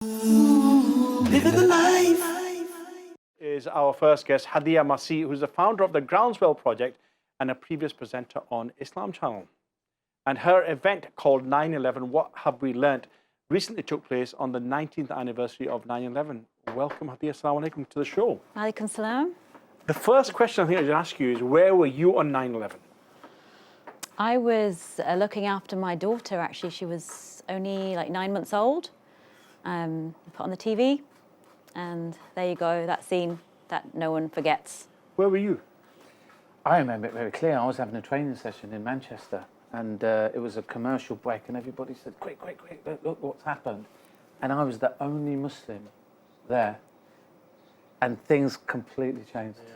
Living the life. Is our first guest, Hadiya Masieh, who's the founder of the Groundswell Project and a previous presenter on Islam Channel. And her event called 9/11, What Have We Learnt, recently took place on the 19th anniversary of 9/11. Welcome, Hadiya, assalamu alaikum, to the show. Alaikum salam. The first question I think I should ask you is, where were you on 9/11? I was looking after my daughter, actually. She was only like 9 months old. Put on the TV, and there you go, that scene that no one forgets. Where were you? I remember it very clear. I was having a training session in Manchester, and it was a commercial break, and everybody said, quick, quick, quick, look what's happened. And I was the only Muslim there, and things completely changed. Yeah.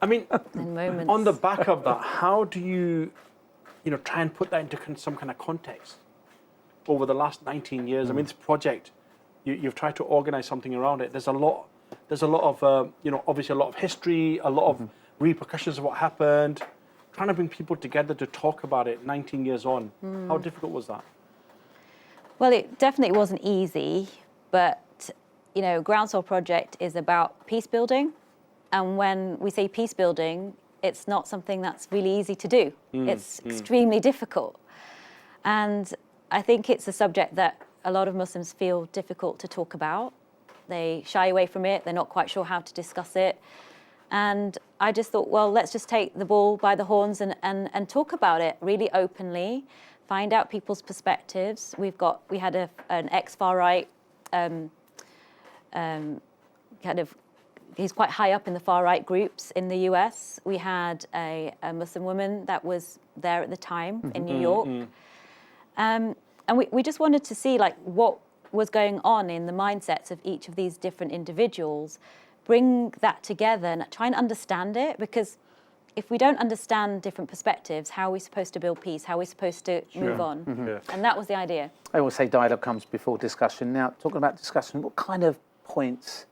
I mean, moments. On the back of that, how do you try and put that into some kind of context over the last 19 years? I mean, this project, you've tried to organize something around it. There's a lot of, obviously a lot of history, a lot of repercussions of what happened. Trying to bring people together to talk about it 19 years on. How difficult was that? Well, it definitely wasn't easy, but, Groundswell Project is about peace building. And when we say peace building, it's not something that's really easy to do. It's extremely difficult. And I think it's a subject that a lot of Muslims feel difficult to talk about. They shy away from it. They're not quite sure how to discuss it. And I just thought, well, let's just take the bull by the horns and talk about it really openly, find out people's perspectives. We had an ex-far right he's quite high up in the far right groups in the US. We had a Muslim woman that was there at the time in New York. And we just wanted to see what was going on in the mindsets of each of these different individuals, bring that together and try and understand it, because if we don't understand different perspectives, how are we supposed to build peace? How are we supposed to move on? And that was the idea. I always say dialogue comes before discussion. Now, talking about discussion, what kind of points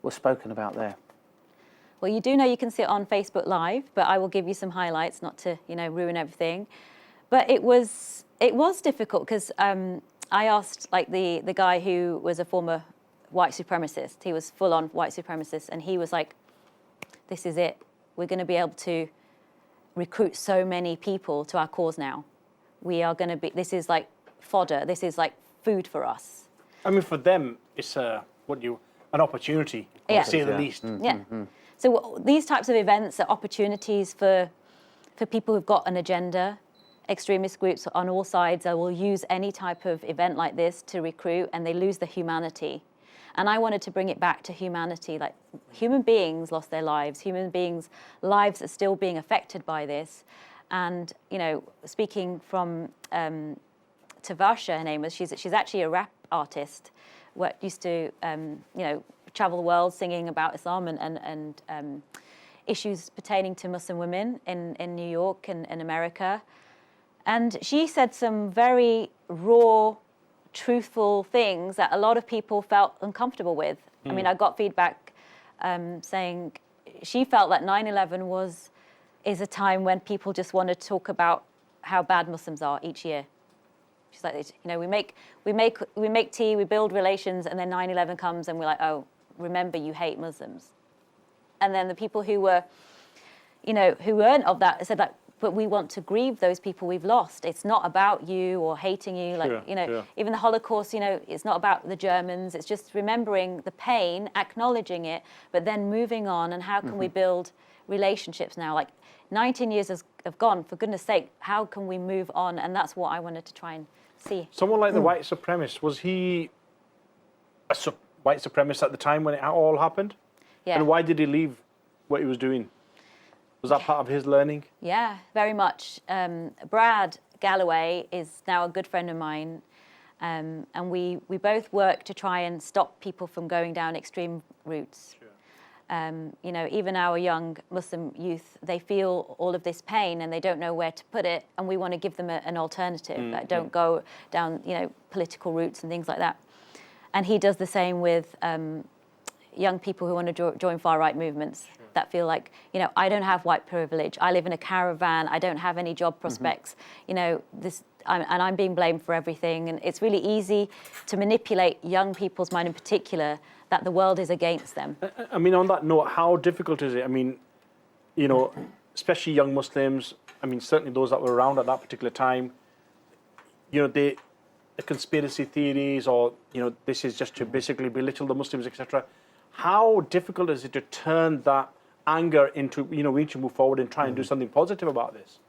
were spoken about there? Well, you do know you can see it on Facebook Live, but I will give you some highlights, not to ruin everything. But it was difficult because I asked the guy who was a former white supremacist. He was full-on white supremacist, and he was like, "This is it. We're going to be able to recruit so many people to our cause now. We are going to be. This is like fodder. This is like food for us." I mean, for them, it's an opportunity, to say the least. So these types of events are opportunities for people who've got an agenda. Extremist groups on all sides will use any type of event like this to recruit, and they lose the humanity. And I wanted to bring it back to humanity. Like, human beings lost their lives. Human beings' lives are still being affected by this. And, speaking from Tavasha, her name was, she's actually a rap artist, used to, travel the world singing about Islam and issues pertaining to Muslim women in New York and in America. And she said some very raw, truthful things that a lot of people felt uncomfortable with. I mean, I got feedback saying she felt that 9/11 is a time when people just want to talk about how bad Muslims are each year. She's like, we make tea, we build relations, and then 9/11 comes, and we're like, oh, remember, you hate Muslims. And then the people who were, who weren't of that said, but we want to grieve those people we've lost. It's not about you or hating you. Even the Holocaust, it's not about the Germans. It's just remembering the pain, acknowledging it, but then moving on. And how can we build relationships now? 19 years have gone, for goodness sake, how can we move on? And that's what I wanted to try and see. Someone like the white supremacist, was he a white supremacist at the time when it all happened? Yeah. And why did he leave what he was doing? Was that part of his learning? Yeah, very much. Brad Galloway is now a good friend of mine, and we both work to try and stop people from going down extreme routes. Sure. Even our young Muslim youth, they feel all of this pain and they don't know where to put it, and we want to give them an alternative that don't go down, political routes and things like that. And he does the same with young people who want to join far-right movements. Sure. That feel like, I don't have white privilege. I live in a caravan. I don't have any job prospects. and I'm being blamed for everything. And it's really easy to manipulate young people's mind in particular that the world is against them. I mean, on that note, how difficult is it? I mean, you know, especially young Muslims, I mean, certainly those that were around at that particular time, you know, the conspiracy theories or, you know, this is just to basically belittle the Muslims, etc. How difficult is it to turn that anger into, you know, we need to move forward and try and do something positive about this?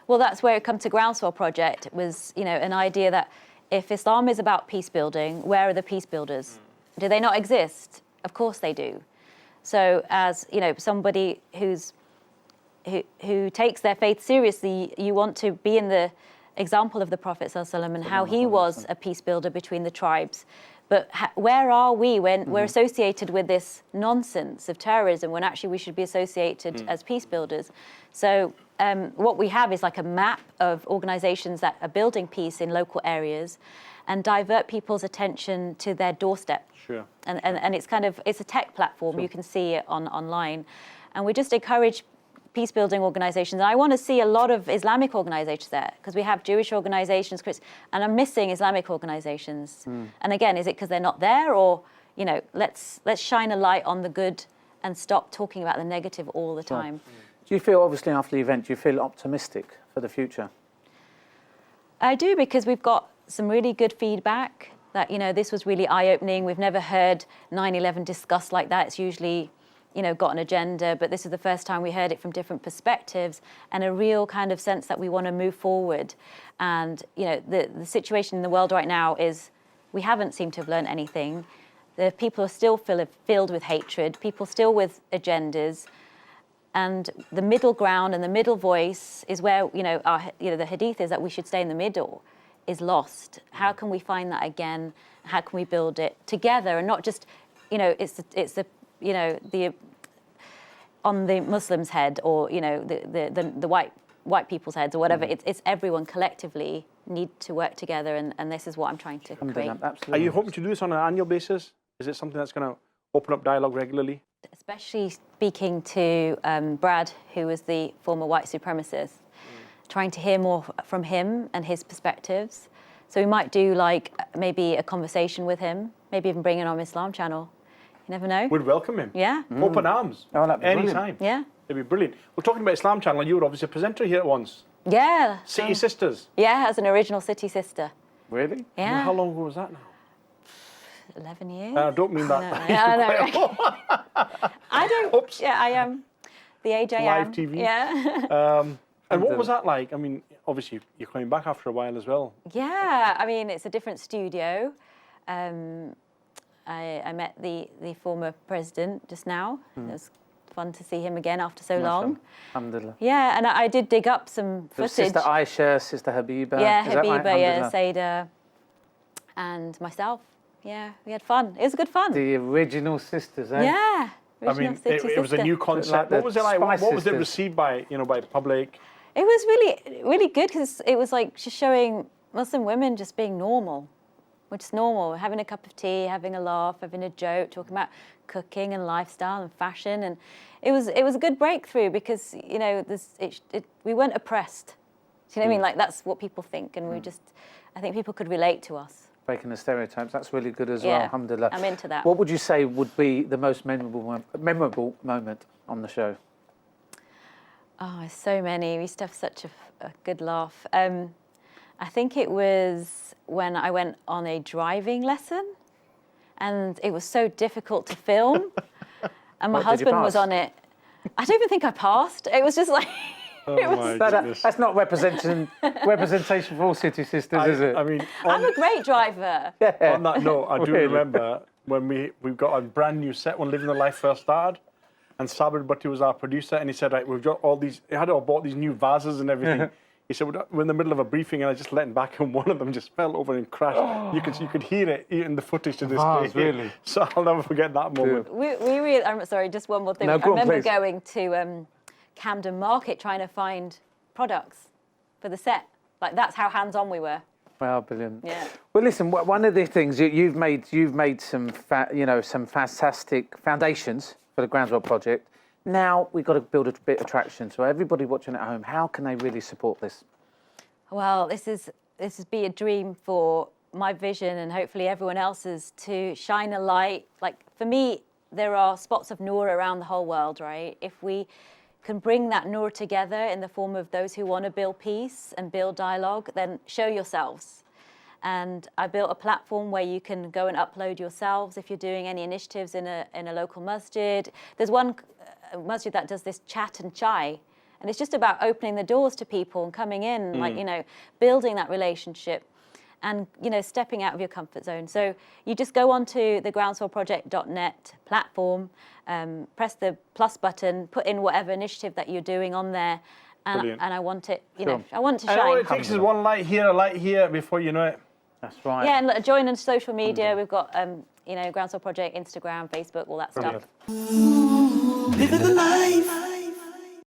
Well, that's where it comes to Groundswell Project. It was, you know, an idea that if Islam is about peace building, where are the peace builders? Do they not exist? Of course they do. So as, you know, somebody who takes their faith seriously, you want to be in the example of the Prophet ﷺ and how he was a peace builder between the tribes. But where are we when we're associated with this nonsense of terrorism when actually we should be associated as peace builders? So what we have is like a map of organizations that are building peace in local areas and divert people's attention to their doorstep. Sure. And it's kind of, it's a tech platform. Sure. You can see it online. And we just encourage peace building organizations. And I want to see a lot of Islamic organizations there because we have Jewish organizations, and I'm missing Islamic organizations. And again, is it because they're not there, or, you know, let's shine a light on the good and stop talking about the negative all the time. Do you feel, obviously after the event, do you feel optimistic for the future? I do, because we've got some really good feedback that, you know, this was really eye-opening. We've never heard 9/11 discussed like that. It's usually, you know, got an agenda, but this is the first time we heard it from different perspectives and a real kind of sense that we want to move forward. And, you know, the situation in the world right now is we haven't seemed to have learned anything. The people are still filled with hatred, people still with agendas. And the middle ground and the middle voice is where, you know, the hadith is that we should stay in the middle, is lost. How can we find that again? How can we build it together and not just, you know, it's the you know, the on the Muslims' head, or, you know, the white people's heads, or whatever. It's everyone collectively need to work together, and this is what I'm trying to create. Absolutely. Are you hoping to do this on an annual basis? Is it something that's going to open up dialogue regularly? Especially speaking to Brad, who was the former white supremacist, trying to hear more from him and his perspectives. So we might do like maybe a conversation with him, maybe even bring it on Islam channel. You never know. We'd welcome him. Yeah. Open arms. Oh, that'd be anytime. Yeah. It'd be brilliant. We're talking about Islam channel, and you were obviously a presenter here at once. Yeah. City Sisters. Yeah, as an original City Sister. Really? Yeah. Well, how long ago was that now? 11 years. I don't mean that. I don't. Oops. Yeah, I am. The age I am. Live TV. Yeah. And what was that like? I mean, obviously, you're coming back after a while as well. Yeah, I mean, it's a different studio. I met the former president just now. It was fun to see him again after so long. Alhamdulillah. Yeah, and I did dig up some footage. Sister Aisha, Sister Habiba. Yeah, Is that right? Habiba, yeah, Alhamdulillah. Saida, and myself. Yeah, we had fun. It was good fun. The original sisters, eh? Yeah. I mean, it was a new concept. What was it like? What was it received by, you know, by public? It was really, really good because it was like just showing Muslim women just being normal, which is normal, having a cup of tea, having a laugh, having a joke, talking about cooking and lifestyle and fashion, and it was a good breakthrough because, you know, we weren't oppressed. Do you know what I mean? Like, that's what people think, and I think people could relate to us. Breaking the stereotypes, that's really good as well, alhamdulillah. I'm into that. What would you say would be the most memorable moment on the show? Oh, so many. We used to have such a good laugh. I think it was when I went on a driving lesson, and it was so difficult to film, and my husband was on it. I don't even think I passed. It was just like... That's not representation for all City Sisters, is it? I mean, I'm a great driver. Yeah. On that note, I do remember when we got a brand new set when Living the Life first started, and Sabir Bhatti was our producer, and he said, right, we've got all these, he had all bought these new vases and everything. He said, we're in the middle of a briefing, and I just let him back, and one of them just fell over and crashed. You could hear it in the footage to this day. Really? So I'll never forget that moment. We really, I'm sorry, just one more thing. No, I remember please. going to Camden Market trying to find products for the set. Like, that's how hands-on we were. Wow, brilliant. Yeah. Well, listen, one of the things you've made some fantastic foundations for the Groundswell Project. Now we've got to build a bit of traction. So everybody watching at home, how can they really support this? Well, this is this would be a dream for my vision and hopefully everyone else's, to shine a light. Like for me, there are spots of Noor around the whole world, right? If we can bring that Noor together in the form of those who want to build peace and build dialogue, then show yourselves. And I built a platform where you can go and upload yourselves if you're doing any initiatives in a local masjid. There's one masjid that does this chat and chai, and it's just about opening the doors to people and coming in, like, you know, building that relationship and, you know, stepping out of your comfort zone. So you just go onto the groundswellproject.net platform, press the plus button, put in whatever initiative that you're doing on there, and I want it, you know, I want to shine. And all it takes is one light here, before you know it. That's right. Yeah, and join on social media. We've got, you know, Groundswell Project, Instagram, Facebook, all that stuff. Living the life.